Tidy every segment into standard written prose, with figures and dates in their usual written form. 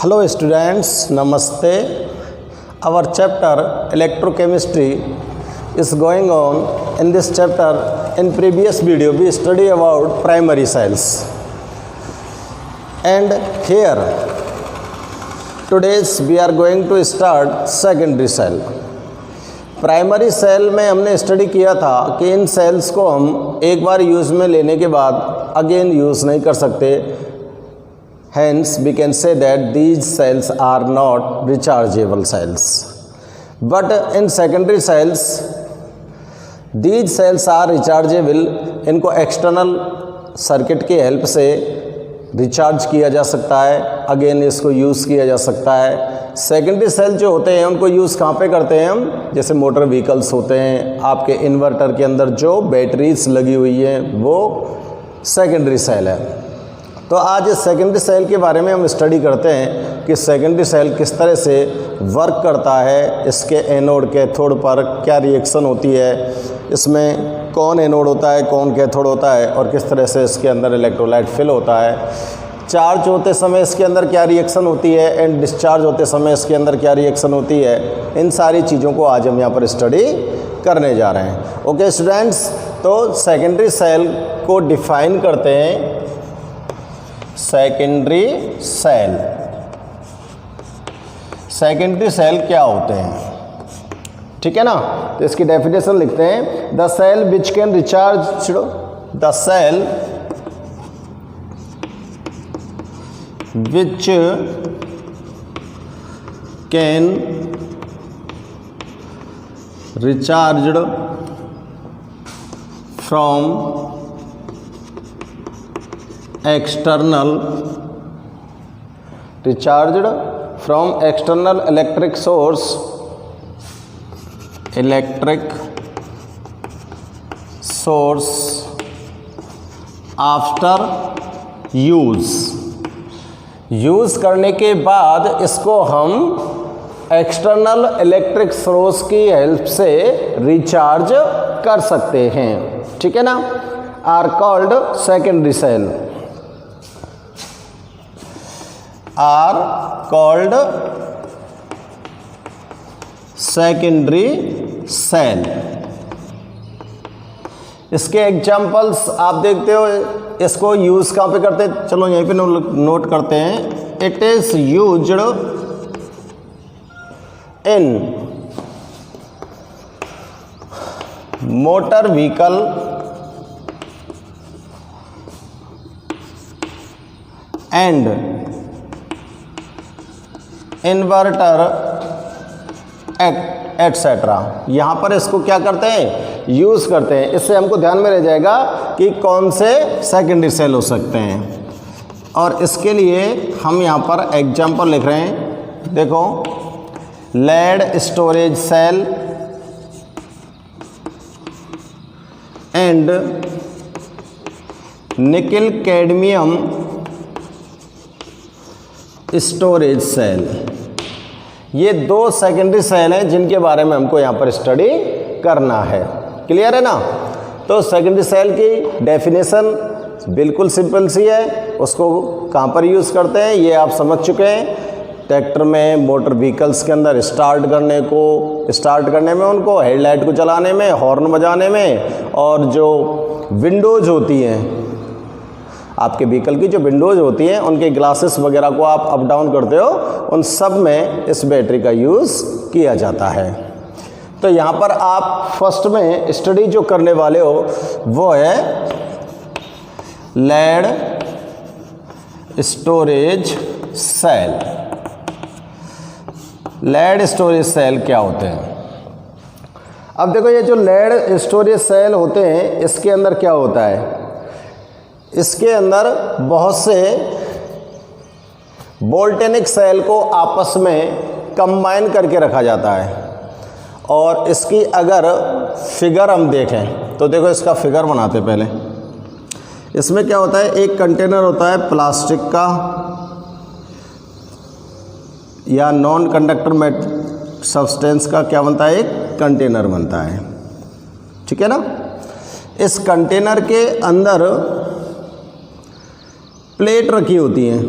Hello students, Namaste. Our chapter electrochemistry is going on. In this chapter, in previous video we study about primary cells, and here today we are going to start secondary cell. Primary cell में हमने study किया था कि इन sales को हम एक बार use में लेने के बाद अगेन यूज़ नहीं कर सकते. Hence we can say that these cells are not rechargeable cells. But in secondary cells, these cells are rechargeable. इनको एक्सटर्नल सर्किट की हेल्प से रिचार्ज किया जा सकता है, अगेन इसको यूज़ किया जा सकता है. सेकेंडरी सेल जो होते हैं उनको यूज़ कहाँ पे करते हैं हम, जैसे मोटर व्हीकल्स होते हैं, आपके इन्वर्टर के अंदर जो बैटरीज लगी हुई हैं वो सेकेंडरी सेल है. तो आज इस सेकेंडरी सेल के बारे में हम स्टडी करते हैं कि सेकेंडरी सेल किस तरह से वर्क करता है, इसके एनोड कैथोड पर क्या रिएक्शन होती है, इसमें कौन एनोड होता है कौन कैथोड होता है, और किस तरह से इसके अंदर इलेक्ट्रोलाइट फिल होता है, चार्ज होते समय इसके अंदर क्या रिएक्शन होती है एंड डिस्चार्ज होते समय इसके अंदर क्या रिएक्शन होती है. इन सारी चीज़ों को आज हम यहाँ पर स्टडी करने जा रहे हैं. ओके स्टूडेंट्स, तो सेकेंडरी सेल को डिफाइन करते हैं. सेकेंडरी सेल, सेकेंडरी सेल क्या होते हैं, ठीक है ना. तो इसकी डेफिनेशन लिखते हैं. The cell which can recharge, the cell which can recharged from external electric source after use करने के बाद इसको हम एक्सटर्नल इलेक्ट्रिक सोर्स की हेल्प से रिचार्ज कर सकते हैं, ठीक है ना. Are called secondary cell, are called secondary cell. इसके एग्जाम्पल्स आप देखते हो. इसको यूज़ कहाँ पे करते हैं, चलो यहीं पे नोट करते हैं. It is used in motor vehicle and inverter etcetera. यहाँ पर इसको क्या करते हैं, यूज़ करते हैं. इससे हमको ध्यान में रह जाएगा कि कौन से सेकेंडरी सेल हो सकते हैं. और इसके लिए हम यहाँ पर एग्जाम्पल लिख रहे हैं. देखो, lead storage cell and nickel cadmium storage cell. ये दो सेकेंडरी सेल हैं जिनके बारे में हमको यहाँ पर स्टडी करना है. क्लियर है ना. तो सेकेंडरी सेल की डेफिनेशन बिल्कुल सिंपल सी है. उसको कहाँ पर यूज़ करते हैं ये आप समझ चुके हैं. ट्रैक्टर में, मोटर व्हीकल्स के अंदर स्टार्ट करने में, उनको हेडलाइट को चलाने में, हॉर्न बजाने में, और जो विंडोज़ होती हैं आपके व्हीकल की, जो विंडोज़ होती हैं उनके ग्लासेस वगैरह को आप अप डाउन करते हो, उन सब में इस बैटरी का यूज़ किया जाता है. तो यहाँ पर आप फर्स्ट में स्टडी जो करने वाले हो वो है lead storage cell. Lead storage cell क्या होते हैं. अब देखो, ये जो लेड स्टोरेज सेल होते हैं इसके अंदर क्या होता है, इसके अंदर बहुत से वोल्टेनिक सेल को आपस में कंबाइन करके रखा जाता है. और इसकी अगर फिगर हम देखें तो देखो, इसका फिगर बनाते पहले. इसमें क्या होता है, एक कंटेनर होता है प्लास्टिक का या नॉन कंडक्टर सब्सटेंस का, क्या बनता है, एक कंटेनर बनता है, ठीक है ना. इस कंटेनर के अंदर प्लेट रखी होती हैं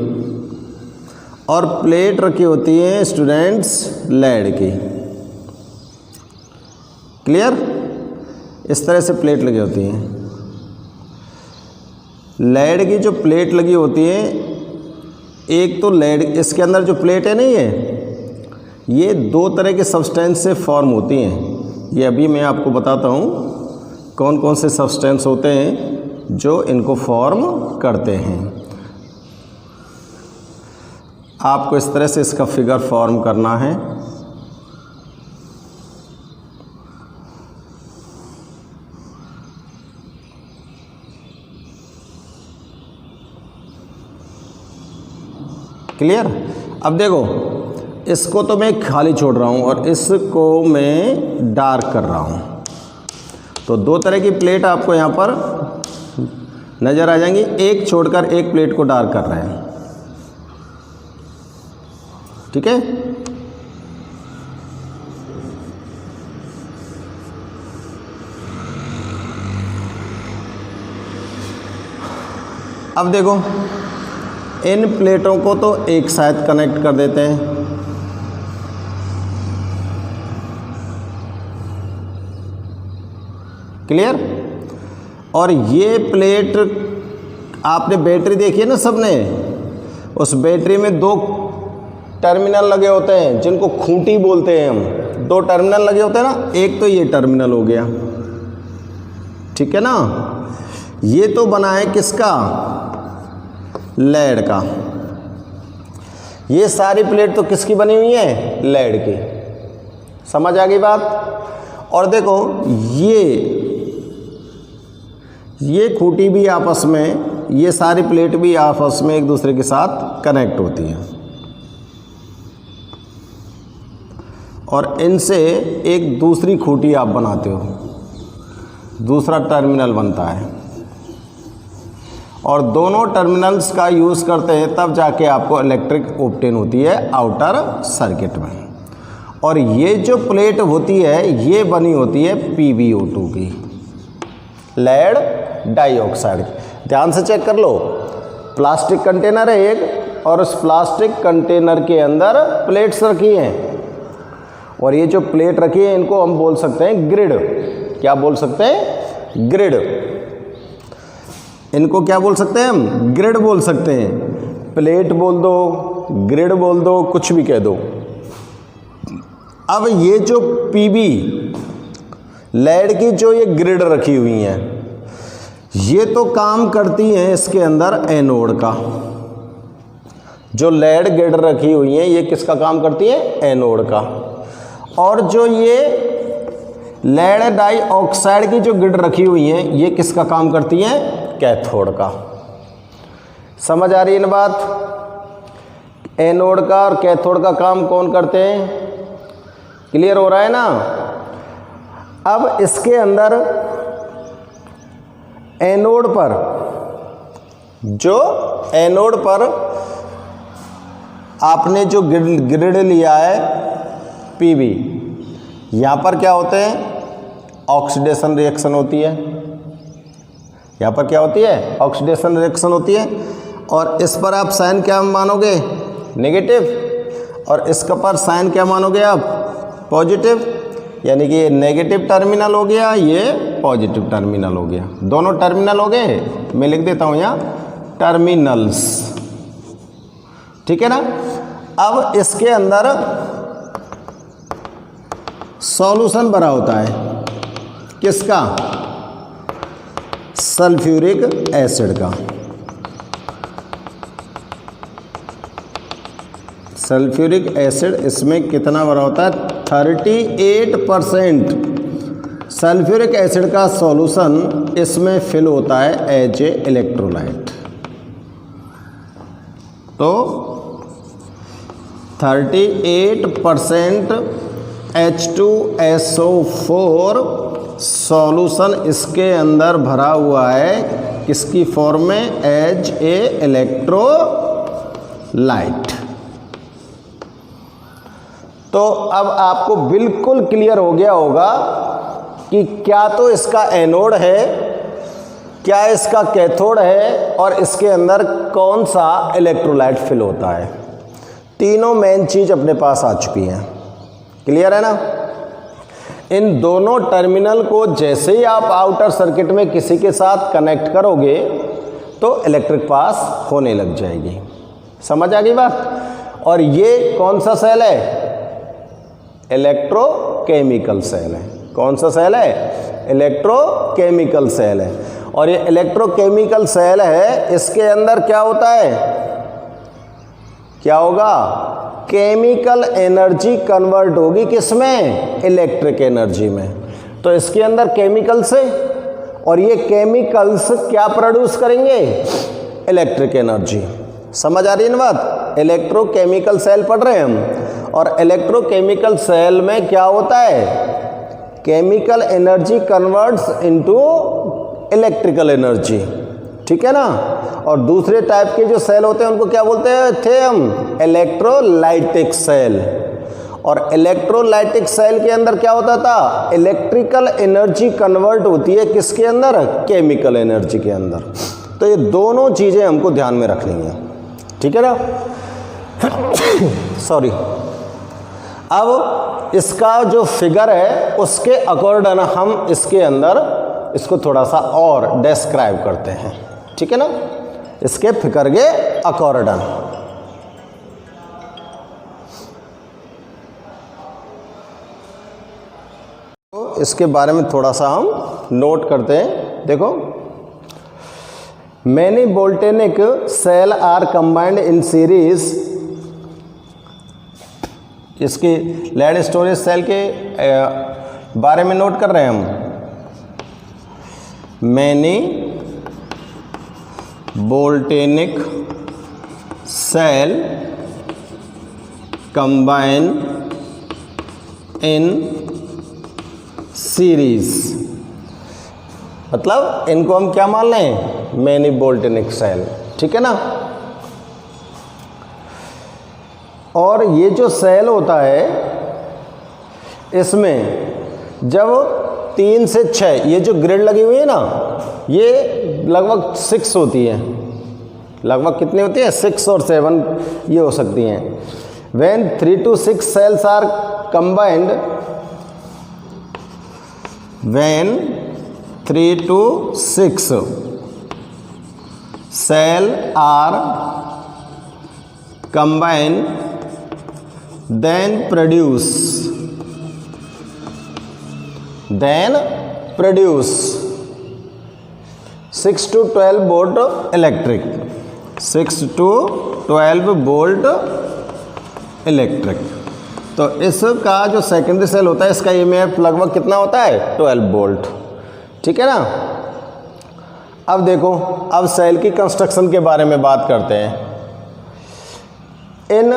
और प्लेट रखी होती है स्टूडेंट्स लेड की। क्लियर? इस तरह से प्लेट लगी होती हैं। लेड की जो प्लेट लगी होती है, एक तो लेड, इसके अंदर जो प्लेट है नहीं है, ये दो तरह के सब्सटेंस से फॉर्म होती हैं। ये अभी मैं आपको बताता हूँ कौन कौन से सब्सटेंस होते हैं जो इनको फॉर्म करते हैं। आपको इस तरह से इसका फिगर फॉर्म करना है। क्लियर? अब देखो, इसको तो मैं खाली छोड़ रहा हूँ और इसको मैं डार्क कर रहा हूँ। तो दो तरह की प्लेट आपको यहाँ पर नज़र आ जाएंगी। एक छोड़कर एक प्लेट को डार्क कर रहे हैं। ठीक है? अब देखो, इन प्लेटों को तो एक साथ कनेक्ट कर देते हैं। क्लियर? और ये प्लेट, आपने बैटरी देखी है ना सबने, उस बैटरी में दो टर्मिनल लगे होते हैं जिनको खूंटी बोलते हैं हम। दो टर्मिनल लगे होते हैं ना, एक तो ये टर्मिनल हो गया, ठीक है ना। ये तो बना है किसका? लेड का। ये सारी प्लेट तो किसकी बनी हुई है? लेड की। समझ आ गई बात? और देखो, ये खूंटी भी आपस में, ये सारी प्लेट भी आपस में एक दूसरे के साथ कनेक्ट होती हैं और इनसे एक दूसरी खूंटी आप बनाते हो, दूसरा टर्मिनल बनता है और दोनों टर्मिनल्स का यूज़ करते हैं, तब जाके आपको इलेक्ट्रिक ऑब्टेन होती है आउटर सर्किट में। और ये जो प्लेट होती है, ये बनी होती है PbO2 की, लेड डाइऑक्साइड। ध्यान से चेक कर लो, प्लास्टिक कंटेनर है एक, और उस प्लास्टिक कंटेनर के अंदर प्लेट्स रखी हैं, और ये जो प्लेट रखी है इनको हम बोल सकते हैं ग्रिड। क्या बोल सकते हैं? ग्रिड। इनको क्या बोल सकते हैं हम? ग्रिड बोल सकते हैं। प्लेट बोल दो, ग्रिड बोल दो, कुछ भी कह दो। अब ये जो PB लेड की जो ये ग्रिड रखी हुई हैं, ये तो काम करती हैं इसके अंदर एनोड का। जो लेड ग्रिड रखी हुई हैं, ये किसका काम करती है? एनोड का। और जो ये लेड डाइऑक्साइड की जो ग्रिड रखी हुई हैं, ये किसका काम करती हैं? कैथोड का। समझ आ रही है ना बात? एनोड का और कैथोड का काम कौन करते हैं? क्लियर हो रहा है ना? अब इसके अंदर एनोड पर, जो एनोड पर आपने जो ग्रिड लिया है PB, यहाँ पर क्या होते हैं? ऑक्सीडेशन रिएक्शन होती है। यहाँ पर क्या होती है? ऑक्सीडेशन रिएक्शन होती है। और इस पर आप साइन क्या मानोगे? नेगेटिव। और इसका पर साइन क्या मानोगे आप? पॉजिटिव। यानी कि ये नेगेटिव टर्मिनल हो गया, ये पॉजिटिव टर्मिनल हो गया। दोनों टर्मिनल हो गए। मैं लिख देता हूँ यहाँ टर्मिनल्स। ठीक है ना? अब इसके अंदर सॉल्यूशन भरा होता है, किसका? सल्फ्यूरिक एसिड का। सल्फ्यूरिक एसिड इसमें कितना भरा होता है? 38% सल्फ्यूरिक एसिड का सॉल्यूशन इसमें फिल होता है एज ए इलेक्ट्रोलाइट। तो 38% H2SO4 सॉल्यूशन इसके अंदर भरा हुआ है, किसकी फॉर्म में? As a electrolyte. तो अब आपको बिल्कुल क्लियर हो गया होगा कि क्या तो इसका एनोड है, क्या इसका कैथोड है, और इसके अंदर कौन सा इलेक्ट्रोलाइट फिल होता है। तीनों मेन चीज अपने पास आ चुकी हैं। क्लियर है ना? इन दोनों टर्मिनल को जैसे ही आप आउटर सर्किट में किसी के साथ कनेक्ट करोगे तो इलेक्ट्रिक पास होने लग जाएगी। समझ आ गई बात? और ये कौन सा सेल है? इलेक्ट्रोकेमिकल सेल है। कौन सा सेल है? इलेक्ट्रोकेमिकल सेल है। और ये इलेक्ट्रोकेमिकल सेल है, इसके अंदर क्या होता है? क्या होगा? केमिकल एनर्जी कन्वर्ट होगी किसमें? इलेक्ट्रिक एनर्जी में। तो इसके अंदर केमिकल्स है और ये केमिकल्स क्या प्रोड्यूस करेंगे? Electric energy. समझ आ रही है ना बात? इलेक्ट्रोकेमिकल सेल पढ़ रहे हैं हम, और इलेक्ट्रोकेमिकल सेल में क्या होता है? Chemical energy converts into electrical energy. ठीक है ना? और दूसरे टाइप के जो सेल होते हैं उनको क्या बोलते थे हम? Electrolytic cell. और इलेक्ट्रोलाइटिक सेल के अंदर क्या होता था? इलेक्ट्रिकल एनर्जी कन्वर्ट होती है किसके अंदर? केमिकल एनर्जी के अंदर। तो ये दोनों चीजें हमको ध्यान में रखनी है। ठीक है ना? सॉरी। अब इसका जो फिगर है उसके अकॉर्डिंग हम इसके अंदर इसको थोड़ा सा और डिस्क्राइब करते हैं। ठीक है ना? इसके फिगर के अकॉर्डिंग तो इसके बारे में थोड़ा सा हम नोट करते हैं। देखो, many voltaic cell are combined in series. इसकी लेड स्टोरेज सेल के बारे में नोट कर रहे हैं हम। Many voltaic cell combine in series, मतलब इनको हम क्या मान लें? Many voltaic cell. ठीक है ना? और ये जो सेल होता है इसमें जब 3 से 6 ये जो ग्रिड लगी हुई है ना, ये लगभग 6 होती है। लगभग कितनी होती है? 6 और 7 ये हो सकती हैं। When 3 to 6 cells are combined, when 3 to 6 cell are combined, then produce 6 to 12 volt electric, 6 to 12 volt electric. तो इसका जो सेकेंडरी सेल होता है इसका ईएमएफ लगभग कितना होता है? 12 वोल्ट। ठीक है ना? अब देखो, अब सेल की कंस्ट्रक्शन के बारे में बात करते हैं। इन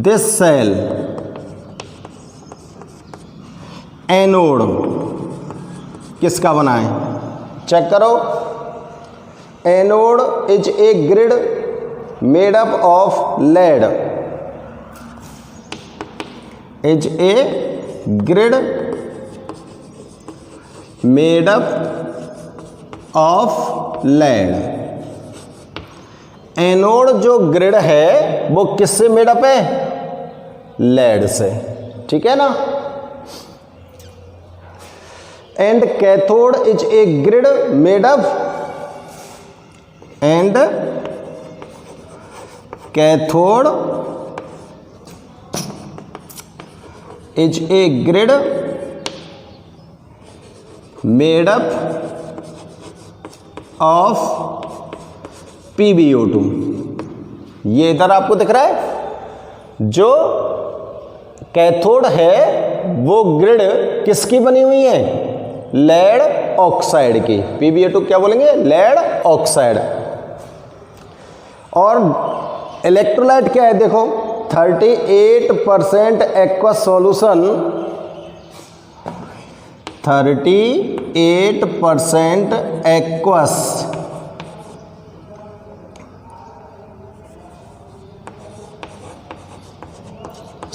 दिस सेल एनोड किसका बना है? चेक करो। Anode is a grid made up of lead, is a grid made up of lead. Anode जो ग्रिड है वो किससे मेड अप है? लेड से। ठीक है ना? And cathode is a grid made up, and cathode is a grid made up of PbO2। ये इधर आपको दिख रहा है, जो कैथोड है वो ग्रिड किसकी बनी हुई है? लेड ऑक्साइड की। PbO2 क्या बोलेंगे? Lead oxide. और इलेक्ट्रोलाइट क्या है? देखो, 38% aqueous solution, 38% aqueous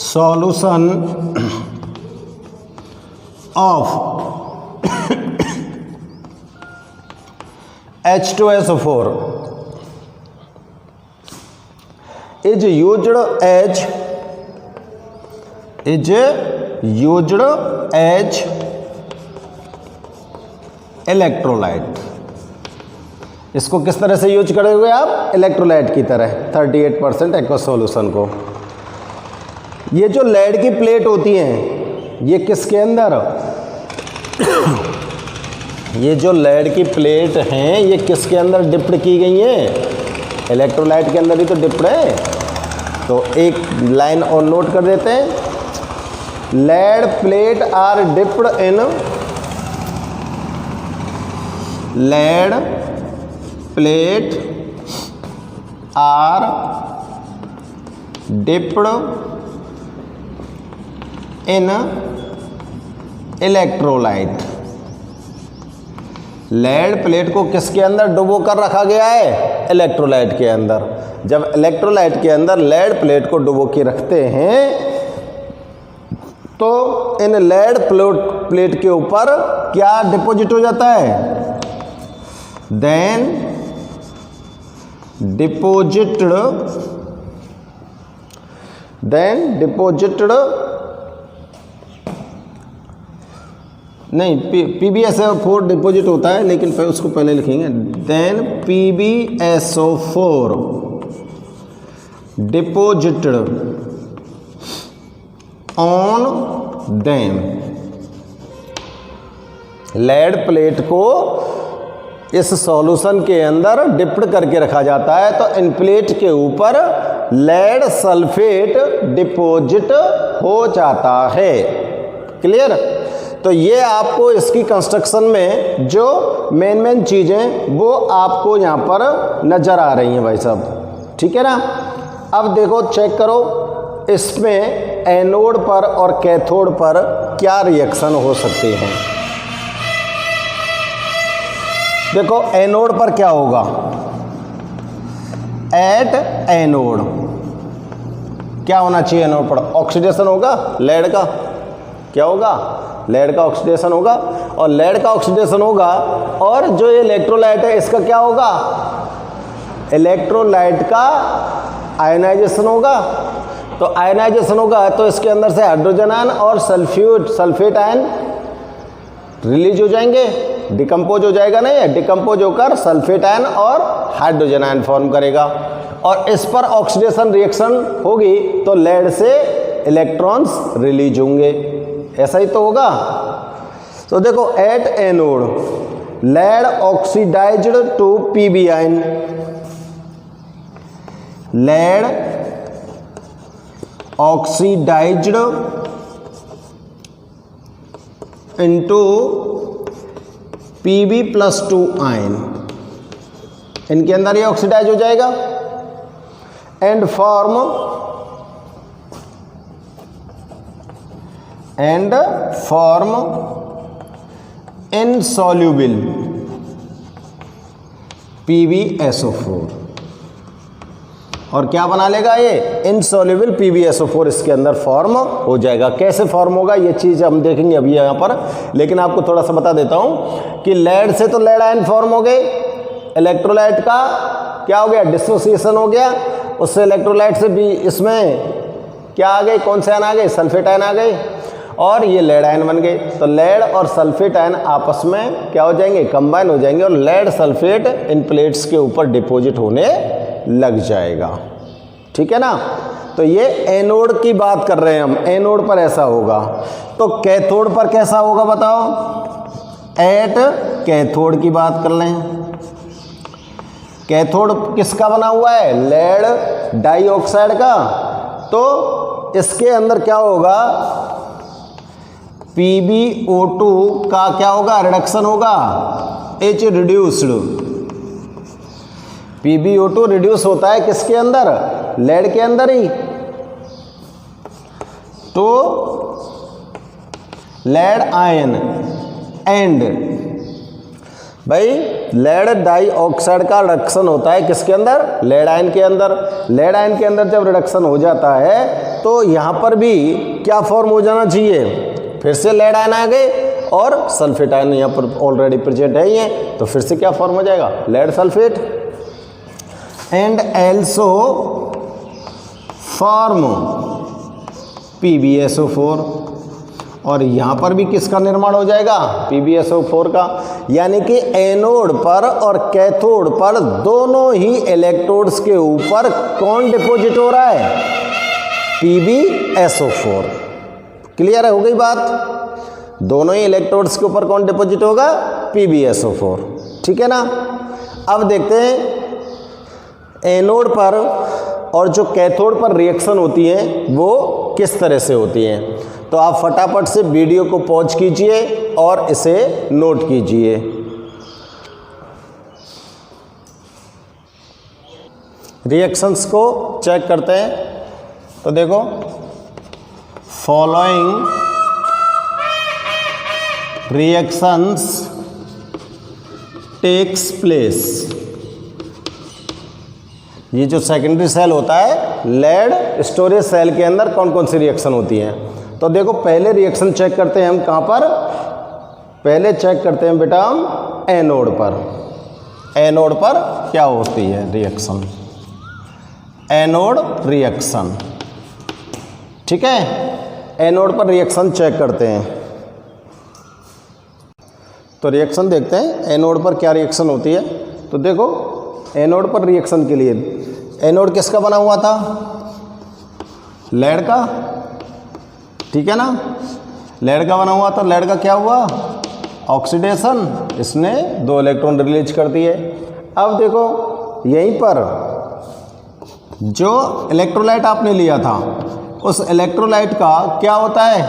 solution of H2SO4 is used as electrolyte. इसको किस तरह से यूज करोगे आप? इलेक्ट्रोलाइट की तरह 38% एक्वस सॉल्यूशन को। ये जो लेड की प्लेट होती हैं ये किसके अंदर ये जो लेड की प्लेट हैं ये किसके अंदर डिप्ड की गई हैं? इलेक्ट्रोलाइट के अंदर ही तो डिप्ड है। तो एक लाइन और नोट कर देते हैं, lead plate are dipped in lead plate are dipped in electrolyte. Lead plate को किसके अंदर डुबो कर रखा गया है? इलेक्ट्रोलाइट के अंदर। जब इलेक्ट्रोलाइट के अंदर लेड प्लेट को डुबो के रखते हैं तो इन लेड प्लेट के ऊपर क्या डिपॉजिट हो जाता है? देन डिपॉजिटेड नहीं, PbSO4 डिपॉजिट होता है, लेकिन उसको पहले लिखेंगे। Then PbSO4 deposited on them. Lead plate को इस सॉल्यूशन के अंदर डिप्ड करके रखा जाता है तो इन प्लेट के ऊपर लेड सल्फेट डिपॉजिट हो जाता है। क्लियर? तो ये आपको इसकी कंस्ट्रक्शन में जो मेन चीज़ें वो आपको यहाँ पर नज़र आ रही हैं भाई साहब। ठीक है ना? अब देखो, चेक करो इसमें एनोड पर और कैथोड पर क्या रिएक्शन हो सकते हैं। देखो एनोड पर क्या होगा? एट एनोड क्या होना चाहिए? एनोड पर ऑक्सीडेशन होगा लेड का। क्या होगा? लेड का ऑक्सीडेशन होगा। और लेड का ऑक्सीडेशन होगा और जो ये इलेक्ट्रोलाइट है इसका क्या होगा? इलेक्ट्रोलाइट का आयनाइजेशन होगा। तो आयनाइजेशन होगा तो इसके अंदर से हाइड्रोजन आयन और सल्फेट आयन रिलीज हो जाएंगे, डिकम्पोज हो जाएगा। नहीं, डिकम्पोज होकर सल्फेट आयन और हाइड्रोजन आयन फॉर्म करेगा और इस पर ऑक्सीडेशन रिएक्शन होगी तो लेड से इलेक्ट्रॉन्स रिलीज होंगे। ऐसा ही तो होगा। तो देखो at anode lead oxidized to Pb ion, lead oxidized into Pb+2 ion, इनके अंदर ये ऑक्सीडाइज हो जाएगा एंड फॉर्म इनसॉल्युबल PbSO4। और क्या बना लेगा ये? इनसॉल्युबल PbSO4 इसके अंदर फॉर्म हो जाएगा। कैसे फॉर्म होगा ये चीज़ हम देखेंगे अभी यहाँ पर, लेकिन आपको थोड़ा सा बता देता हूँ कि लेड से तो लेड आयन फॉर्म हो गए, इलेक्ट्रोलाइट का क्या हो गया? डिसोसिएशन हो गया। उससे इलेक्ट्रोलाइट से भी इसमें क्या आ गए? कौन से आयन आ गए? सल्फेट आयन आ गए और ये लेड आयन बन गए। तो लेड और सल्फेट आयन आपस में क्या हो जाएंगे? कंबाइन हो जाएंगे और लेड सल्फेट इन प्लेट्स के ऊपर डिपॉजिट होने लग जाएगा। ठीक है ना? तो ये एनोड की बात कर रहे हैं हम, एनोड पर ऐसा होगा। तो कैथोड पर कैसा होगा बताओ? एट कैथोड की बात कर लें। कैथोड किसका बना हुआ है? लेड डाइऑक्साइड का। तो इसके अंदर क्या होगा? PbO2 का क्या होगा? रिडक्शन होगा, H रिड्यूस्ड। PbO2 रिड्यूस होता है किसके अंदर? लेड के अंदर ही। तो लेड आयन एंड भाई लेड डाइऑक्साइड का रिडक्शन होता है किसके अंदर? लेड आयन के अंदर। लेड आयन के अंदर जब रिडक्शन हो जाता है तो यहाँ पर भी क्या फॉर्म हो जाना चाहिए? फिर से लेड आयन आ गए और सल्फेट आयन यहाँ पर ऑलरेडी प्रेजेंट है ही है, तो फिर से क्या फॉर्म हो जाएगा? Lead sulphate and also form PbSO4, और यहाँ पर भी किसका निर्माण हो जाएगा, PbSO4 का। यानी कि एनोड पर और कैथोड पर दोनों ही इलेक्ट्रोड्स के ऊपर कौन डिपॉजिट हो रहा है, PbSO4। क्लियर हो गई बात, दोनों ही इलेक्ट्रोड्स के ऊपर कौन डिपॉजिट होगा, PbSO4, ठीक है ना। अब देखते हैं एनोड पर और जो कैथोड पर रिएक्शन होती है वो किस तरह से होती हैं। तो आप फटाफट से वीडियो को पॉज कीजिए और इसे नोट कीजिए। रिएक्शंस को चेक करते हैं। तो देखो, फॉलोइंग रिएक्शंस टेक्स प्लेस। ये जो सेकेंडरी सेल होता है लेड स्टोरेज सेल के अंदर कौन कौन सी रिएक्शन होती हैं। तो देखो, पहले रिएक्शन चेक करते हैं हम कहाँ पर, पहले चेक करते हैं बेटा हम एनोड पर। एनोड पर क्या होती है रिएक्शन, एनोड रिएक्शन, ठीक है। एनोड पर रिएक्शन चेक करते हैं। तो रिएक्शन देखते हैं एनोड पर क्या रिएक्शन होती है। तो देखो, एनोड पर रिएक्शन के लिए एनोड किसका बना हुआ था, लेड का, ठीक है ना। लेड का बना हुआ तो लेड का क्या हुआ, ऑक्सीडेशन, इसने 2 इलेक्ट्रॉन रिलीज कर दिए। अब देखो, यहीं पर जो इलेक्ट्रोलाइट आपने लिया था उस इलेक्ट्रोलाइट का क्या होता है,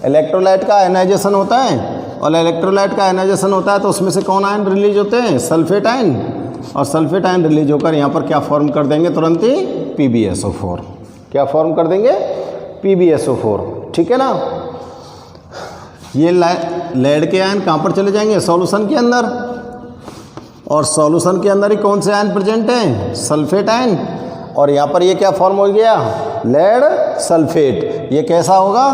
इलेक्ट्रोलाइट का आयनाइजेशन होता है, और इलेक्ट्रोलाइट का आयनाइजेशन होता है तो उसमें से कौन आयन रिलीज होते हैं, सल्फेट आयन, और सल्फेट आयन रिलीज होकर यहाँ पर क्या फॉर्म कर देंगे तुरंत ही, PbSO4। क्या फॉर्म कर देंगे, PbSO4, ठीक है ना। ये लेड के आयन कहाँ पर चले जाएंगे, सॉल्यूशन के अंदर, और सॉल्यूशन के अंदर ही कौन से आयन प्रेजेंट हैं, सल्फेट आयन, और यहाँ पर ये क्या फॉर्म हो गया, लेड सल्फेट। ये कैसा होगा,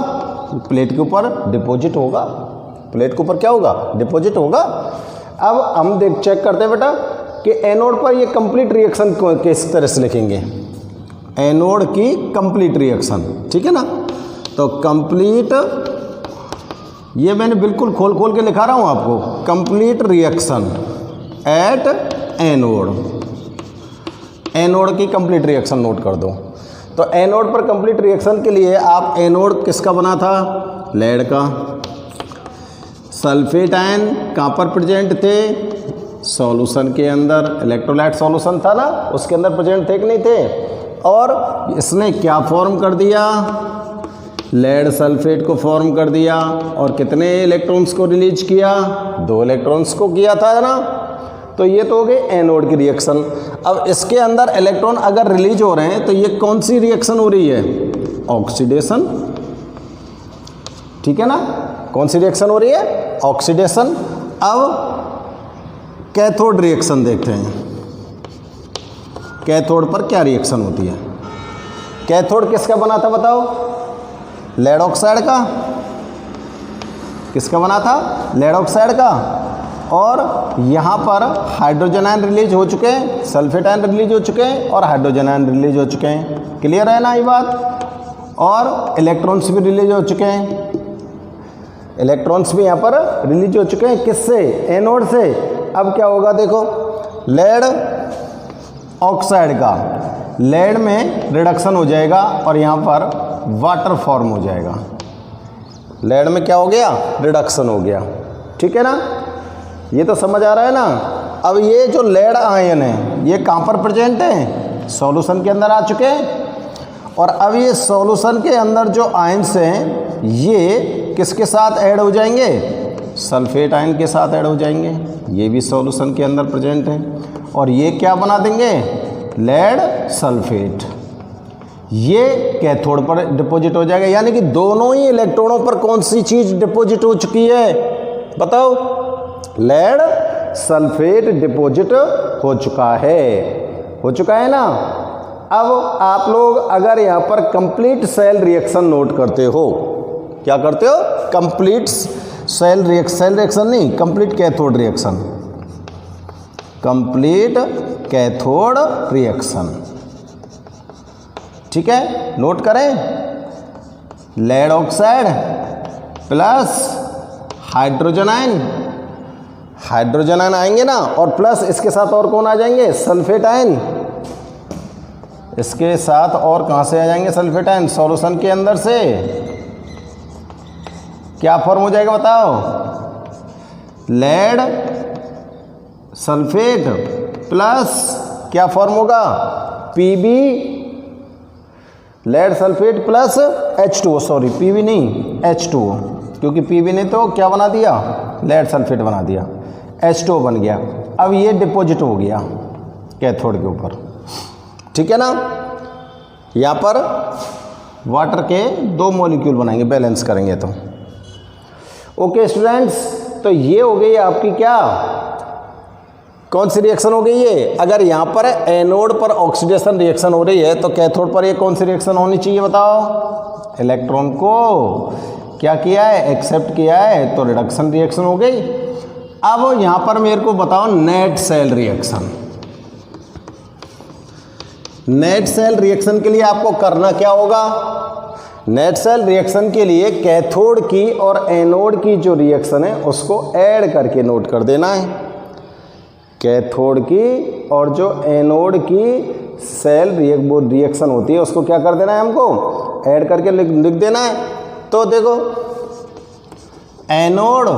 प्लेट के ऊपर डिपॉजिट होगा, प्लेट के ऊपर क्या होगा, डिपॉजिट होगा। अब हम चेक करते हैं बेटा कि एनोड पर ये कंप्लीट रिएक्शन किस तरह से लिखेंगे, एनोड की कंप्लीट रिएक्शन, ठीक है ना। तो कंप्लीट, ये मैंने बिल्कुल खोल खोल के लिखा रहा हूँ आपको, complete reaction at anode, anode की कंप्लीट रिएक्शन नोट कर दो। तो एनोड पर कंप्लीट रिएक्शन के लिए आप, एनोड किसका बना था, लेड का, सल्फेट आयन कहाँ पर प्रेजेंट थे, सॉल्यूशन के अंदर, इलेक्ट्रोलाइट सॉल्यूशन था ना उसके अंदर प्रेजेंट थे कि नहीं थे, और इसने क्या फॉर्म कर दिया, लेड सल्फेट को फॉर्म कर दिया, और कितने इलेक्ट्रॉन्स को रिलीज किया, 2 इलेक्ट्रॉन्स को किया था ना। तो ये तो हो गई एनोड की रिएक्शन। अब इसके अंदर इलेक्ट्रॉन अगर रिलीज हो रहे हैं तो ये कौन सी रिएक्शन हो रही है, ऑक्सीडेशन, ठीक है ना। कौन सी रिएक्शन हो रही है, ऑक्सीडेशन। अब कैथोड रिएक्शन देखते हैं, कैथोड पर क्या रिएक्शन होती है। कैथोड किसका बना था बताओ, लेड ऑक्साइड का, किसका बना था, लेड ऑक्साइड का, और यहाँ पर हाइड्रोजन आयन रिलीज हो चुके हैं, सल्फेट आयन रिलीज हो चुके हैं, और हाइड्रोजन आयन रिलीज हो चुके हैं। क्लियर है ना ये बात, और इलेक्ट्रॉन्स भी रिलीज हो चुके हैं, इलेक्ट्रॉन्स भी यहाँ पर रिलीज हो चुके हैं, किससे, एनोड से। अब क्या होगा देखो, लेड ऑक्साइड का, लेड में रिडक्शन हो जाएगा और यहाँ पर वाटर फॉर्म हो जाएगा, लेड में क्या हो गया, रिडक्शन हो गया, ठीक है ना। ये तो समझ आ रहा है ना। अब ये जो लेड आयन है ये कहाँ पर प्रेजेंट है, सॉल्यूशन के अंदर आ चुके हैं, और अब ये सॉल्यूशन के अंदर जो आयन्स हैं ये किसके साथ ऐड हो जाएंगे, सल्फेट आयन के साथ ऐड हो जाएंगे, ये भी सॉल्यूशन के अंदर प्रेजेंट है, और ये क्या बना देंगे, लेड सल्फेट, ये कैथोड पर डिपॉजिट हो जाएगा। यानी कि दोनों ही इलेक्ट्रॉनों पर कौन सी चीज़ डिपॉजिट हो चुकी है बताओ, लेड सल्फेट डिपॉजिट हो चुका है, हो चुका है ना। अब आप लोग अगर यहाँ पर कंप्लीट सेल रिएक्शन नोट करते हो, क्या करते हो, कंप्लीट सेल रिएक्शन नहीं, complete cathode reaction, complete cathode reaction, ठीक है, नोट करें, lead oxide plus hydrogen ion, hydrogen ion आएंगे ना, और प्लस इसके साथ और कौन आ जाएंगे, सल्फेट आयन, इसके साथ और कहाँ से आ जाएंगे सल्फेट आयन, सॉल्यूशन के अंदर से। क्या फॉर्म हो जाएगा बताओ, लेड सल्फेट प्लस क्या फॉर्म होगा, PB, lead sulphate plus H2O, sorry PB नहीं H2O, क्योंकि पीबी ने तो क्या बना दिया, लेड सल्फेट बना दिया, H2O बन गया। अब ये डिपॉजिट हो गया कैथोड के ऊपर, ठीक है ना। यहाँ पर वाटर के 2 मॉलिक्यूल बनाएंगे, बैलेंस करेंगे तो। ओके स्टूडेंट्स, तो ये हो गई आपकी क्या, कौन सी रिएक्शन हो गई ये। अगर यहाँ पर एनोड पर ऑक्सीडेशन रिएक्शन हो रही है तो कैथोड पर ये कौन सी रिएक्शन होनी चाहिए बताओ, इलेक्ट्रॉन को क्या किया है, एक्सेप्ट किया है, तो रिडक्शन रिएक्शन हो गई। अब यहाँ पर मेरे को बताओ net cell reaction. Net cell reaction के लिए आपको करना क्या होगा, नेट सेल रिएक्शन के लिए कैथोड की और एनोड की जो रिएक्शन है उसको ऐड करके नोट कर देना है। कैथोड की और जो एनोड की सेल रिएक्शन होती है उसको क्या कर देना है, हमको ऐड करके लिख देना है। तो देखो, anode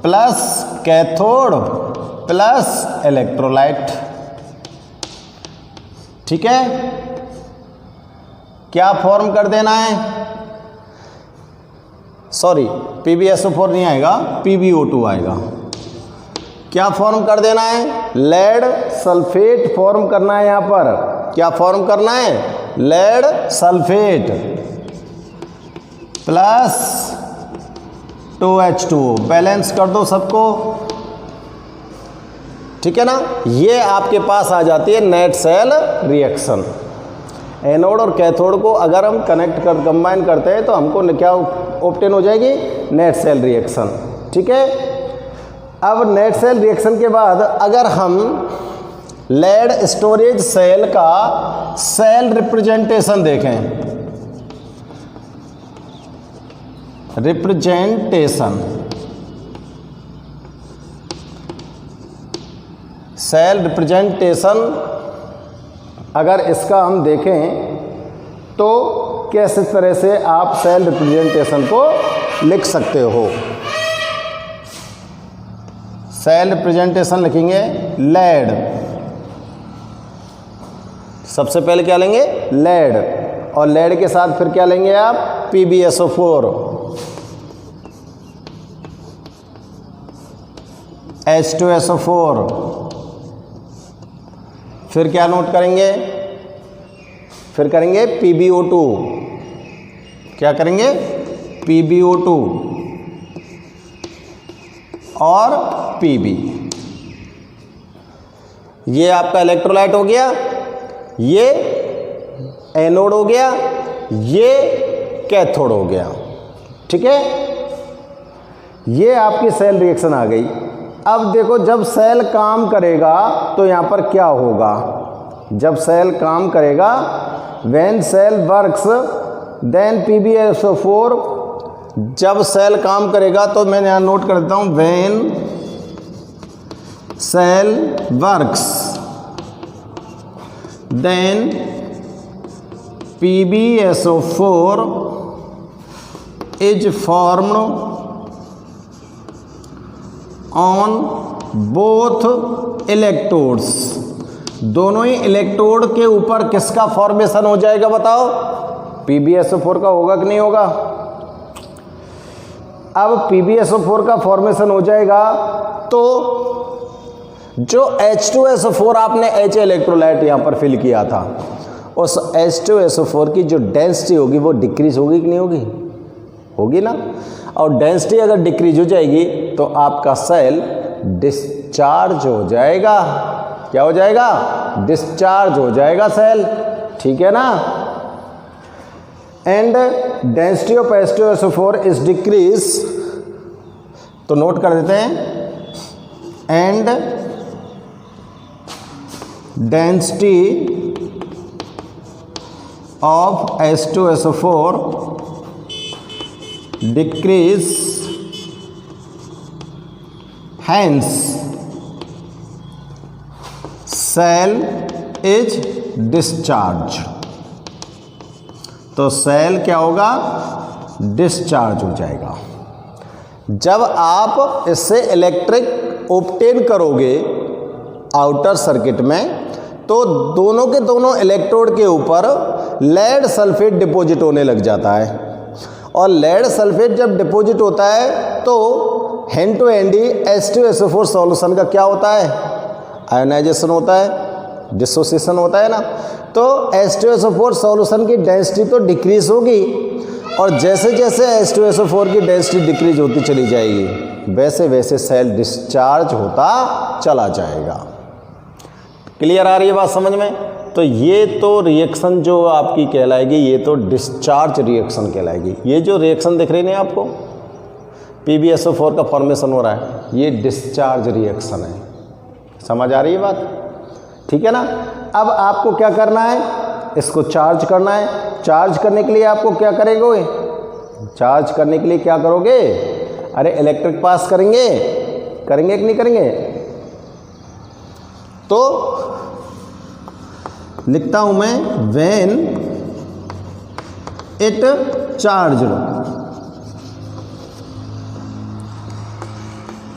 plus cathode plus electrolyte, ठीक है, क्या फॉर्म कर देना है, सॉरी PbSO4 नहीं आएगा, PbO2 आएगा। क्या फॉर्म कर देना है, लेड सल्फेट फॉर्म करना है। यहाँ पर क्या फॉर्म करना है, lead sulphate plus 2H2O, balance कर दो सबको, ठीक है ना। ये आपके पास आ जाती है नेट सेल रिएक्शन। एनोड और कैथोड को अगर हम कंबाइन करते हैं तो हमको क्या ऑब्टेन हो जाएगी, नेट सेल रिएक्शन, ठीक है। अब नेट सेल रिएक्शन के बाद अगर हम लेड स्टोरेज सेल का सेल रिप्रेजेंटेशन देखें, सेल रिप्रेजेंटेशन अगर इसका हम देखें तो किस तरह से आप सेल रिप्रेजेंटेशन को लिख सकते हो। सेल रिप्रेजेंटेशन लिखेंगे लेड, सबसे पहले क्या लेंगे, लेड, और लेड के साथ फिर क्या लेंगे आप, PbSO4, H2SO4, फिर क्या नोट करेंगे, फिर करेंगे PbO2, क्या करेंगे, PbO2 और Pb। ये आपका इलेक्ट्रोलाइट हो गया, ये एनोड हो गया, ये कैथोड हो गया, ठीक है। ये आपकी सेल रिएक्शन आ गई। अब देखो, जब सेल काम करेगा तो यहाँ पर क्या होगा, जब सेल काम करेगा, when cell works then PbSO4, जब सेल काम करेगा तो मैं यहाँ नोट कर देता हूँ, when cell works then PbSO4 is formed on both electrodes, दोनों ही इलेक्ट्रोड के ऊपर किसका फॉर्मेशन हो जाएगा बताओ, PbSO4 का होगा कि नहीं होगा। अब PbSO4 का फॉर्मेशन हो जाएगा तो जो H2SO4 आपने H इलेक्ट्रोलाइट यहाँ पर फिल किया था, उस H2SO4 की जो डेंसिटी होगी वो डिक्रीज होगी कि नहीं होगी, होगी ना। और डेंसिटी अगर डिक्रीज हो जाएगी तो आपका सेल डिस्चार्ज हो जाएगा। क्या हो जाएगा, डिस्चार्ज हो जाएगा सेल, ठीक है ना। And density of H2SO4 is decrease, तो नोट कर देते हैं, and density of H2SO4 decrease, hence cell is discharge। तो सेल क्या होगा, डिस्चार्ज हो जाएगा। जब आप इससे इलेक्ट्रिक ऑब्टेन करोगे आउटर सर्किट में, तो दोनों के दोनों इलेक्ट्रोड के ऊपर लेड सल्फेट डिपॉजिट होने लग जाता है, और लेड सल्फेट जब डिपॉजिट होता है तो हैंड टू हैंड ही H2SO4 सॉल्यूशन का क्या होता है, आयोनाइजेशन होता है, डिसोसिएशन होता है ना। तो H2SO4 सॉल्यूशन की डेंसिटी तो डिक्रीज होगी, और जैसे जैसे H2SO4 की डेंसिटी डिक्रीज होती चली जाएगी, वैसे वैसे सेल डिस्चार्ज होता चला जाएगा। क्लियर आ रही है बात समझ में? तो ये तो रिएक्शन जो आपकी कहलाएगी, ये तो डिस्चार्ज रिएक्शन कहलाएगी। ये जो रिएक्शन दिख रही है आपको, PbSO4 का फॉर्मेशन हो रहा है, ये डिस्चार्ज रिएक्शन है। समझ आ रही है बात? ठीक है ना। अब आपको क्या करना है, इसको चार्ज करना है। चार्ज करने के लिए आपको क्या करेंगे, चार्ज करने के लिए क्या करोगे, अरे इलेक्ट्रिक पास करेंगे, करेंगे कि नहीं करेंगे? तो लिखता हूं मैं, when it charged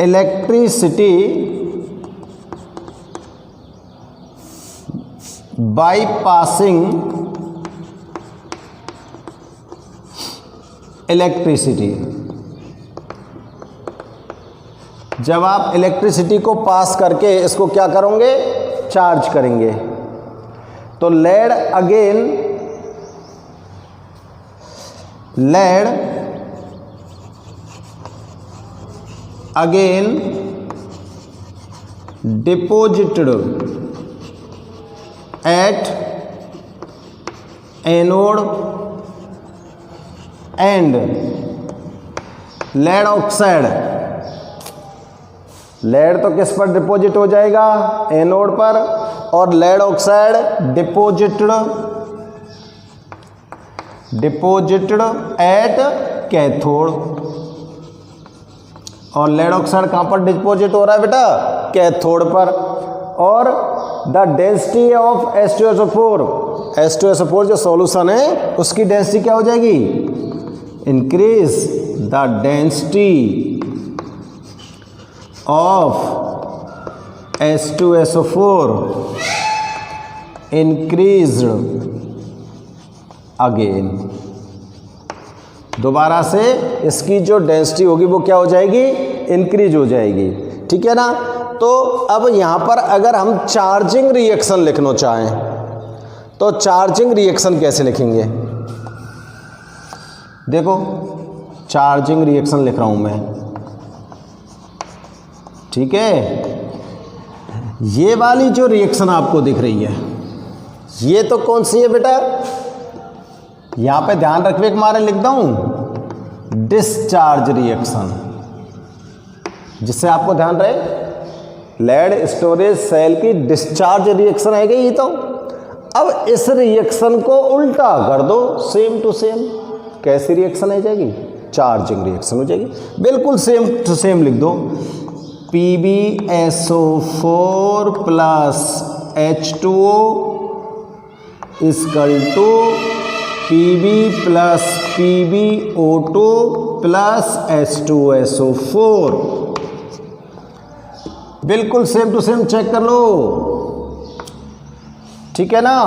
electricity bypassing electricity. जब आप इलेक्ट्रिसिटी को पास करके इसको क्या करोगे, चार्ज करेंगे, तो lead again deposited at anode and lead oxide. Lead तो किस पर डिपॉजिट हो जाएगा, एनोड पर, और lead oxide deposited at cathode. और लेड ऑक्साइड कहां पर डिपॉजिट हो रहा है बेटा, कैथोड पर। और द डेंसिटी ऑफ H2SO4 जो सॉल्यूशन है उसकी डेंसिटी क्या हो जाएगी, increase the density of H2SO4 increased again. दोबारा से इसकी जो डेंसिटी होगी वो क्या हो जाएगी, इंक्रीज हो जाएगी। ठीक है ना। तो अब यहां पर अगर हम चार्जिंग रिएक्शन लिखना चाहें तो चार्जिंग रिएक्शन कैसे लिखेंगे, देखो चार्जिंग रिएक्शन लिख रहा हूं मैं, ठीक है। ये वाली जो रिएक्शन आपको दिख रही है, ये तो कौन सी है बेटा, यहां पे ध्यान रखने के मारे लिख दूं, डिस्चार्ज रिएक्शन, जिससे आपको ध्यान रहे लेड स्टोरेज सेल की डिस्चार्ज रिएक्शन है ये। तो अब इस रिएक्शन को उल्टा कर दो, सेम टू सेम, कैसी रिएक्शन हो जाएगी, चार्जिंग रिएक्शन हो जाएगी। बिल्कुल सेम टू सेम लिख दो, PbSO4 plus H2O equal to Pb plus PbO2 plus H2SO4। बिल्कुल सेम टू सेम चेक कर लो, ठीक है ना।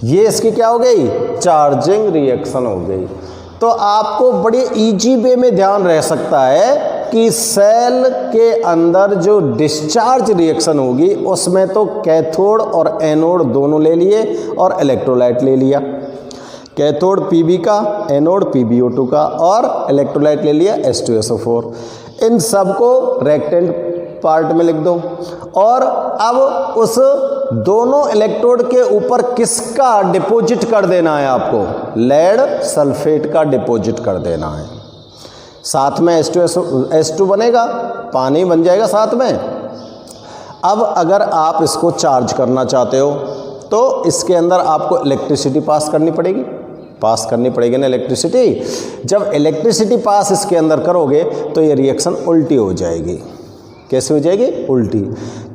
ये इसकी क्या हो गई, चार्जिंग रिएक्शन हो गई। तो आपको बड़े इजी वे में ध्यान रह सकता है कि सेल के अंदर जो डिस्चार्ज रिएक्शन होगी उसमें तो कैथोड और एनोड दोनों ले लिए और इलेक्ट्रोलाइट ले लिया। कैथोड Pb का, एनोड PbO2 का, और इलेक्ट्रोलाइट ले लिया H2SO4। इन सबको रेक्टेंट पार्ट में लिख दो। और अब उस दोनों इलेक्ट्रोड के ऊपर किसका डिपॉजिट कर देना है आपको, लेड सल्फेट का डिपॉजिट कर देना है। साथ में H2 बनेगा, पानी बन जाएगा साथ में। अब अगर आप इसको चार्ज करना चाहते हो तो इसके अंदर आपको इलेक्ट्रिसिटी पास करनी पड़ेगी ना इलेक्ट्रिसिटी। जब इलेक्ट्रिसिटी पास इसके अंदर करोगे तो ये रिएक्शन उल्टी हो जाएगी। कैसे हो जाएगी? उल्टी।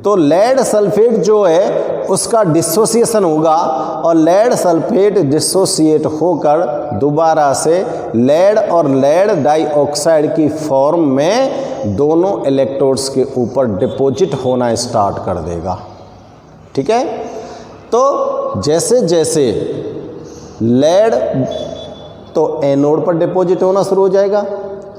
तो लेड सल्फेट जो है उसका डिसोसिएशन होगा और लेड सल्फेट डिसोसिएट होकर दोबारा से लेड और लेड डाइऑक्साइड की फॉर्म में दोनों इलेक्ट्रोड्स के ऊपर डिपॉजिट होना स्टार्ट कर देगा। ठीक है, तो जैसे जैसे लेड तो एनोड पर डिपॉजिट होना शुरू हो जाएगा,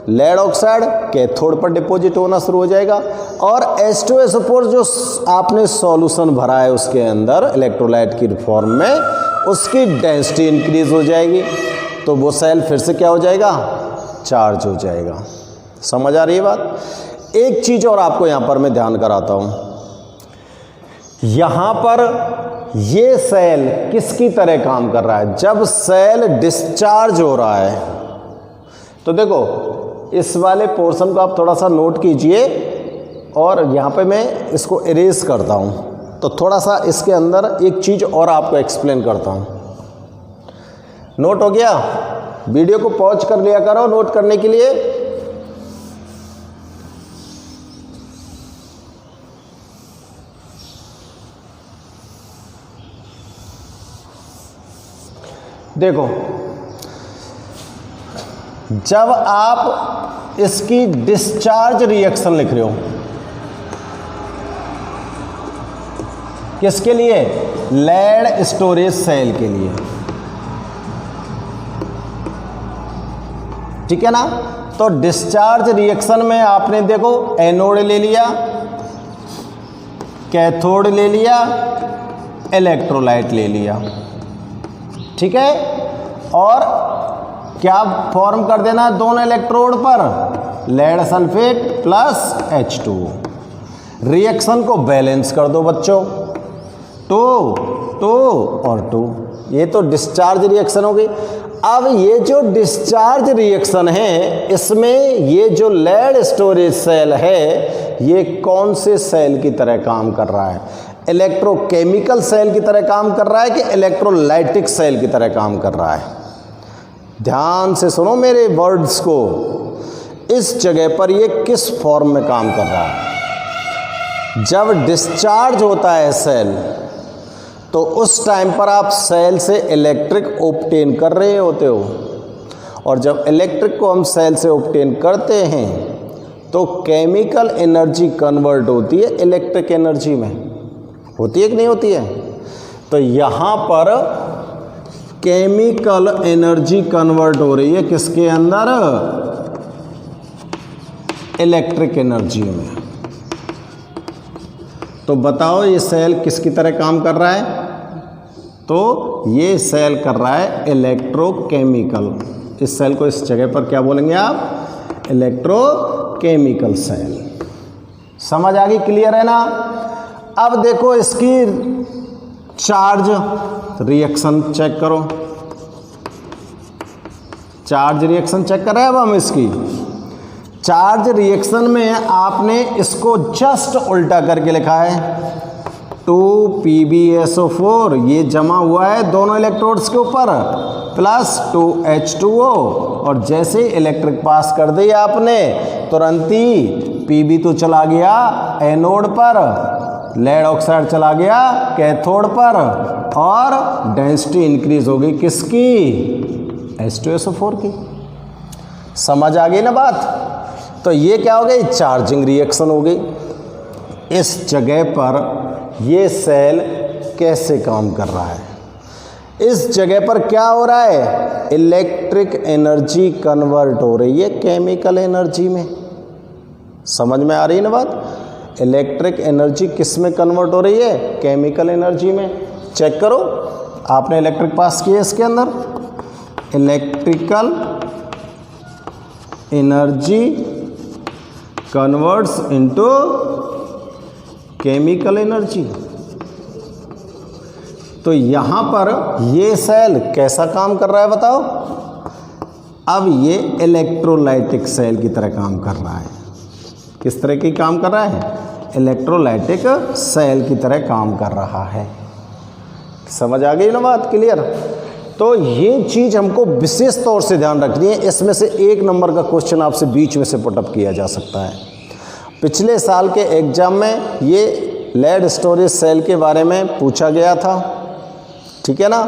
लेड ऑक्साइड कैथोड पर डिपॉजिट होना शुरू हो जाएगा और H2SO4 जो आपने सॉल्यूशन भरा है उसके अंदर इलेक्ट्रोलाइट की फॉर्म में, उसकी डेंसिटी इंक्रीज हो जाएगी तो वो सेल फिर से क्या हो जाएगा? चार्ज हो जाएगा। समझ आ रही है बात? एक चीज और आपको यहां पर मैं ध्यान कराता हूं, यहां पर ये सेल किसकी तरह काम कर रहा है? जब सेल डिस्चार्ज हो रहा है तो देखो इस वाले पोर्शन को आप थोड़ा सा नोट कीजिए और यहाँ पे मैं इसको इरेज करता हूँ। तो थोड़ा सा इसके अंदर एक चीज़ और आपको एक्सप्लेन करता हूँ। नोट हो गया? वीडियो को पॉज कर लिया करो नोट करने के लिए। देखो जब आप इसकी डिस्चार्ज रिएक्शन लिख रहे हो, किसके लिए? लेड स्टोरेज सेल के लिए। ठीक है ना? तो डिस्चार्ज रिएक्शन में आपने देखो एनोड ले लिया, कैथोड ले लिया, इलेक्ट्रोलाइट ले लिया। ठीक है, और क्या फॉर्म कर देना दोनों इलेक्ट्रोड पर? Lead sulphate plus H2O। Reaction को बैलेंस कर दो बच्चों, 2 और 2। ये तो डिस्चार्ज रिएक्शन हो गई। अब ये जो डिस्चार्ज रिएक्शन है इसमें ये जो लेड स्टोरेज सेल है ये कौन से सेल की तरह काम कर रहा है? इलेक्ट्रोकेमिकल सेल की तरह काम कर रहा है कि इलेक्ट्रोलाइटिक सेल की तरह काम कर रहा है? ध्यान से सुनो मेरे वर्ड्स को। इस जगह पर ये किस फॉर्म में काम कर रहा है? जब डिस्चार्ज होता है सेल तो उस टाइम पर आप सेल से इलेक्ट्रिक ऑब्टेन कर रहे होते हो, और जब इलेक्ट्रिक को हम सेल से ऑब्टेन करते हैं तो केमिकल एनर्जी कन्वर्ट होती है इलेक्ट्रिक एनर्जी में। होती है कि नहीं होती है? तो यहाँ पर केमिकल एनर्जी कन्वर्ट हो रही है किसके अंदर? इलेक्ट्रिक एनर्जी में। तो बताओ ये सेल किसकी तरह काम कर रहा है? तो ये सेल कर रहा है इलेक्ट्रोकेमिकल। इस सेल को इस जगह पर क्या बोलेंगे आप? Electrochemical cell. समझ आ गई? क्लियर है ना? अब देखो इसकी चार्ज रिएक्शन चेक करो। चार्ज रिएक्शन चेक कर रहे हैं अब हम इसकी। चार्ज रिएक्शन में आपने इसको जस्ट उल्टा करके लिखा है 2PbSO4, ये जमा हुआ है दोनों इलेक्ट्रोड्स के ऊपर, प्लस 2H2O, और जैसे इलेक्ट्रिक पास कर दी आपने तुरंत ही Pb तो चला गया एनोड पर, लेड ऑक्साइड चला गया कैथोड पर, और डेंसिटी इंक्रीज हो गई किसकी? H2SO4 की। समझ आ गई ना बात? तो ये क्या हो गई? चार्जिंग रिएक्शन हो गई। इस जगह पर ये सेल कैसे काम कर रहा है? इस जगह पर क्या हो रहा है? इलेक्ट्रिक एनर्जी कन्वर्ट हो रही है केमिकल एनर्जी में। समझ में आ रही है ना बात? इलेक्ट्रिक एनर्जी किस में कन्वर्ट हो रही है? केमिकल एनर्जी में। चेक करो, आपने इलेक्ट्रिक पास किया इसके अंदर, electrical energy converts into chemical energy. तो यहां पर ये सेल कैसा काम कर रहा है बताओ? अब ये इलेक्ट्रोलाइटिक सेल की तरह काम कर रहा है। किस तरह की काम कर रहा है? इलेक्ट्रोलाइटिक सेल की तरह काम कर रहा है। समझ आ गई ना बात, क्लियर। तो ये चीज़ हमको विशेष तौर से ध्यान रखनी है। इसमें से 1 नंबर का क्वेश्चन आपसे बीच में से पुटअप किया जा सकता है। पिछले साल के एग्जाम में ये लेड स्टोरेज सेल के बारे में पूछा गया था, ठीक है ना।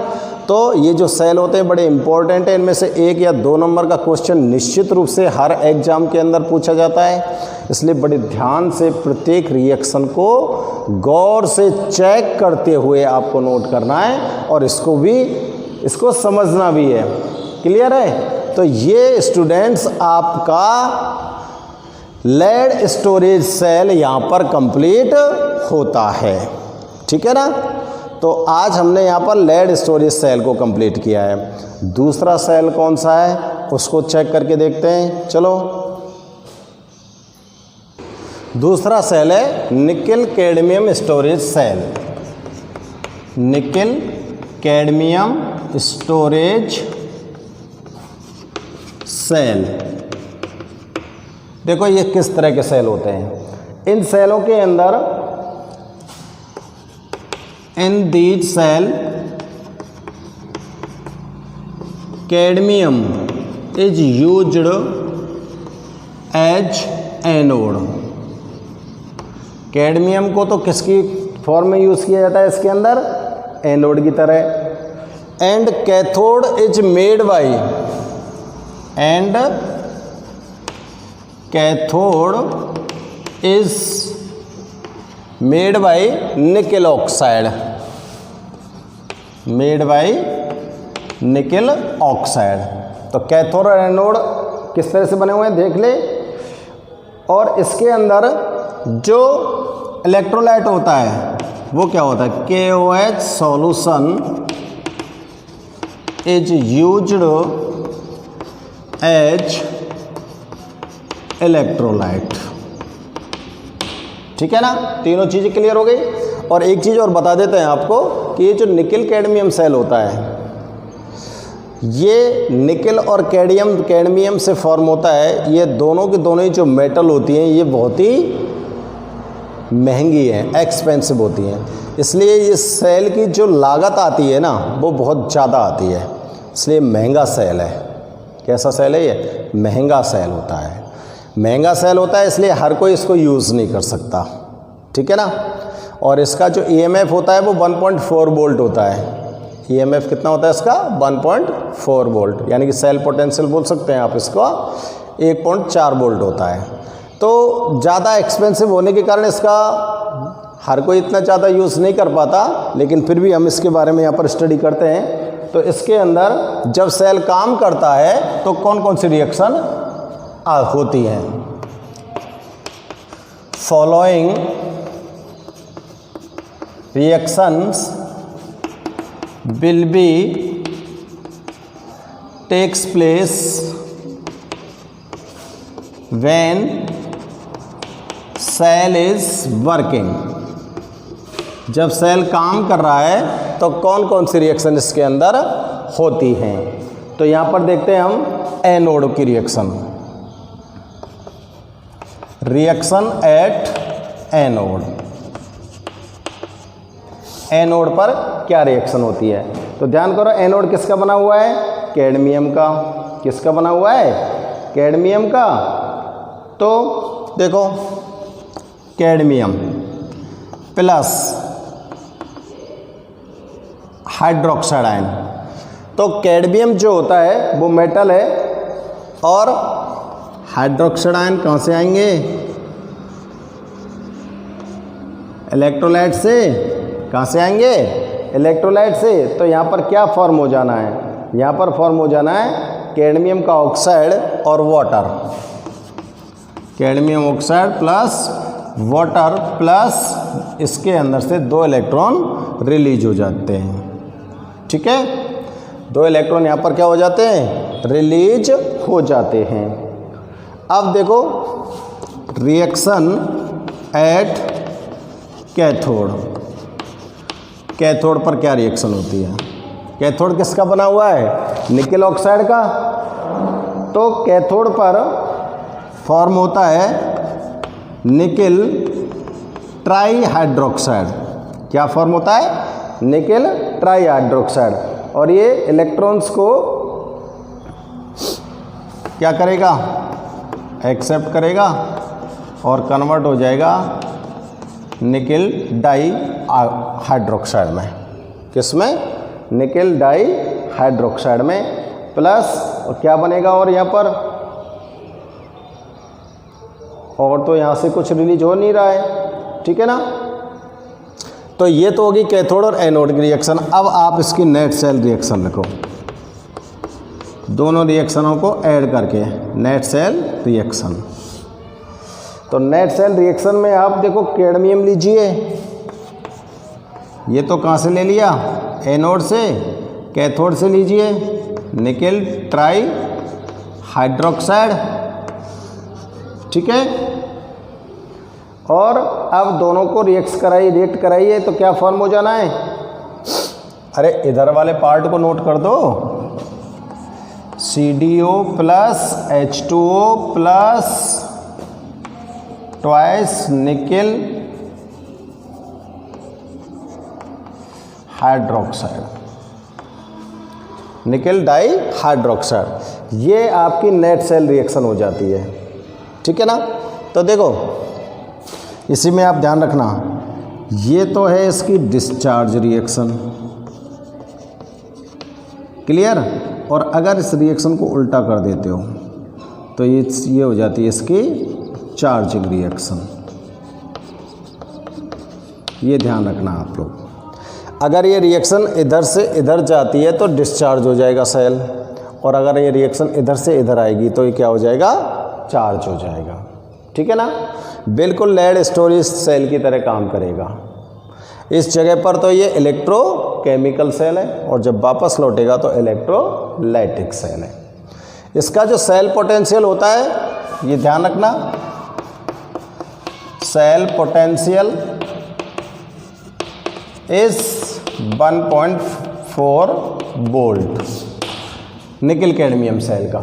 तो ये जो सेल होते हैं बड़े इंपॉर्टेंट है, इनमें से 1 या 2 नंबर का क्वेश्चन निश्चित रूप से हर एग्जाम के अंदर पूछा जाता है। इसलिए बड़े ध्यान से प्रत्येक रिएक्शन को गौर से चेक करते हुए आपको नोट करना है और इसको समझना भी है, क्लियर है। तो ये स्टूडेंट्स आपका लेड स्टोरेज सेल यहाँ पर कंप्लीट होता है, ठीक है ना। तो आज हमने यहाँ पर लेड स्टोरेज सेल को कंप्लीट किया है। दूसरा सेल कौन सा है उसको चेक करके देखते हैं। चलो, दूसरा सेल है nickel cadmium storage cell. Nickel cadmium storage cell. देखो ये किस तरह के सेल होते हैं। इन सेलों के अंदर in these cell cadmium is used as anode. Cadmium को तो किसकी फॉर्म में यूज़ किया जाता है इसके अंदर, एनोड की तरह। And cathode is made by, and cathode is made by nickel oxide, made by nickel oxide. तो कैथोड और एनोड किस तरह से बने हुए हैं देख ले। और इसके अंदर जो इलेक्ट्रोलाइट होता है वो क्या होता है, KOH solution is used as electrolyte, ठीक है ना। तीनों चीज़ें क्लियर हो गई। और एक चीज़ और बता देते हैं आपको कि ये जो निकेल कैडमियम सेल होता है ये निकेल और कैडमियम से फॉर्म होता है। ये दोनों की दोनों ही जो मेटल होती हैं ये बहुत ही महंगी है, एक्सपेंसिव होती हैं। इसलिए इस सेल की जो लागत आती है ना वो बहुत ज़्यादा आती है, इसलिए महंगा सेल है। कैसा सेल है ये, महंगा सेल होता है। महंगा सेल होता है इसलिए हर कोई इसको यूज़ नहीं कर सकता, ठीक है ना। और इसका जो EMF होता है वो 1.4 वोल्ट होता है। EMF कितना होता है इसका, 1.4 वोल्ट, यानी कि सेल पोटेंशियल बोल सकते हैं आप इसको, 1.4 वोल्ट होता है। तो ज़्यादा एक्सपेंसिव होने के कारण इसका हर कोई इतना ज़्यादा यूज़ नहीं कर पाता, लेकिन फिर भी हम इसके बारे में यहाँ पर स्टडी करते हैं। तो इसके अंदर जब सेल काम करता है तो कौन कौन सी रिएक्शन होती हैं। Following reactions will be takes place when cell is working। जब सेल काम कर रहा है तो कौन कौन सी रिएक्शन इसके अंदर होती हैं। तो यहाँ पर देखते हैं हम एनोड की reaction, reaction at anode. Anode पर क्या रिएक्शन होती है, तो ध्यान करो एनोड किसका बना हुआ है, कैडमियम का। किसका बना हुआ है, कैडमियम का। तो देखो कैडमियम प्लस हाइड्रोक्साइड आयन। तो कैडमियम जो होता है वो मेटल है और हाइड्रोक्साइड आयन कहाँ से आएंगे, इलेक्ट्रोलाइट से। कहाँ से आएंगे, इलेक्ट्रोलाइट से। तो यहाँ पर क्या फॉर्म हो जाना है, यहाँ पर फॉर्म हो जाना है कैडमियम का ऑक्साइड और water. Cadmium oxide plus water plus इसके अंदर से 2 इलेक्ट्रॉन रिलीज हो जाते हैं, ठीक है। 2 इलेक्ट्रॉन यहाँ पर क्या हो जाते हैं, रिलीज हो जाते हैं। अब देखो रिएक्शन एट कैथोड। कैथोड पर क्या रिएक्शन होती है, कैथोड किसका बना हुआ है, निकेल ऑक्साइड का। तो कैथोड पर फॉर्म होता है निकेल ट्राई हाइड्रोक्साइड। क्या फॉर्म होता है, निकेल ट्राई हाइड्रोक्साइड, और ये इलेक्ट्रॉन्स को क्या करेगा, एक्सेप्ट करेगा और कन्वर्ट हो जाएगा निकेल डाई हाइड्रोक्साइड में। किस में? निकेल डाई हाइड्रोक्साइड में। प्लस क्या बनेगा, और यहाँ पर और तो यहाँ से कुछ रिलीज हो नहीं रहा है, ठीक है ना। तो ये तो होगी कैथोड और एनोड की रिएक्शन। अब आप इसकी नेट सेल रिएक्शन लिखो, दोनों रिएक्शनों को ऐड करके नेट सेल रिएक्शन। तो नेट सेल रिएक्शन में आप देखो कैडमियम लीजिए, ये तो कहाँ से ले लिया, एनोड से। कैथोड से लीजिए निकेल ट्राई हाइड्रोक्साइड, ठीक है। और अब दोनों को रिएक्ट कराइए तो क्या फॉर्म हो जाना है, अरे इधर वाले पार्ट को नोट कर दो, CDO plus H2O plus twice nickel hydroxide, nickel dihydroxide. ये आपकी नेट सेल रिएक्शन हो जाती है, ठीक है ना। तो देखो इसी में आप ध्यान रखना, ये तो है इसकी डिस्चार्ज रिएक्शन, क्लियर। और अगर इस रिएक्शन को उल्टा कर देते हो तो ये हो जाती है इसकी चार्जिंग रिएक्शन। ये ध्यान रखना आप लोग। अगर ये रिएक्शन इधर से इधर जाती है तो डिस्चार्ज हो जाएगा सेल, और अगर ये रिएक्शन इधर से इधर आएगी तो ये क्या हो जाएगा, चार्ज हो जाएगा, ठीक है ना। बिल्कुल लेड स्टोरेज सेल की तरह काम करेगा। इस जगह पर तो ये इलेक्ट्रोकेमिकल सेल है, और जब वापस लौटेगा तो इलेक्ट्रोलाइटिक सेल है। इसका जो सेल पोटेंशियल होता है ये ध्यान रखना, cell potential is 1.4 volt nickel cadmium cell का।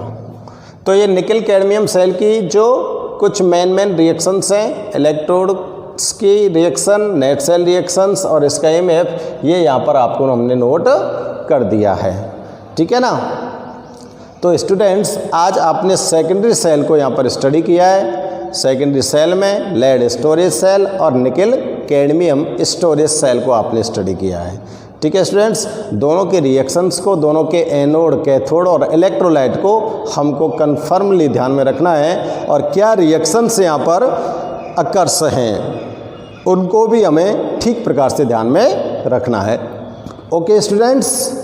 तो ये निकेल कैडमियम सेल की जो कुछ मेन रिएक्शंस हैं, इलेक्ट्रोड्स की रिएक्शन, नेट सेल रिएक्शंस और इसका MF, ये यहाँ पर आपको हमने नोट कर दिया है, ठीक है ना। तो स्टूडेंट्स आज आपने सेकेंडरी सेल को यहाँ पर स्टडी किया है। सेकेंडरी सेल में लेड स्टोरेज सेल और निकेल कैडमियम स्टोरेज सेल को आपने स्टडी किया है, ठीक है स्टूडेंट्स। दोनों के रिएक्शंस को, दोनों के एनोड, कैथोड और इलेक्ट्रोलाइट को हमको कन्फर्मली ध्यान में रखना है, और क्या रिएक्शंस यहाँ पर अकर्स हैं उनको भी हमें ठीक प्रकार से ध्यान में रखना है। Okay students.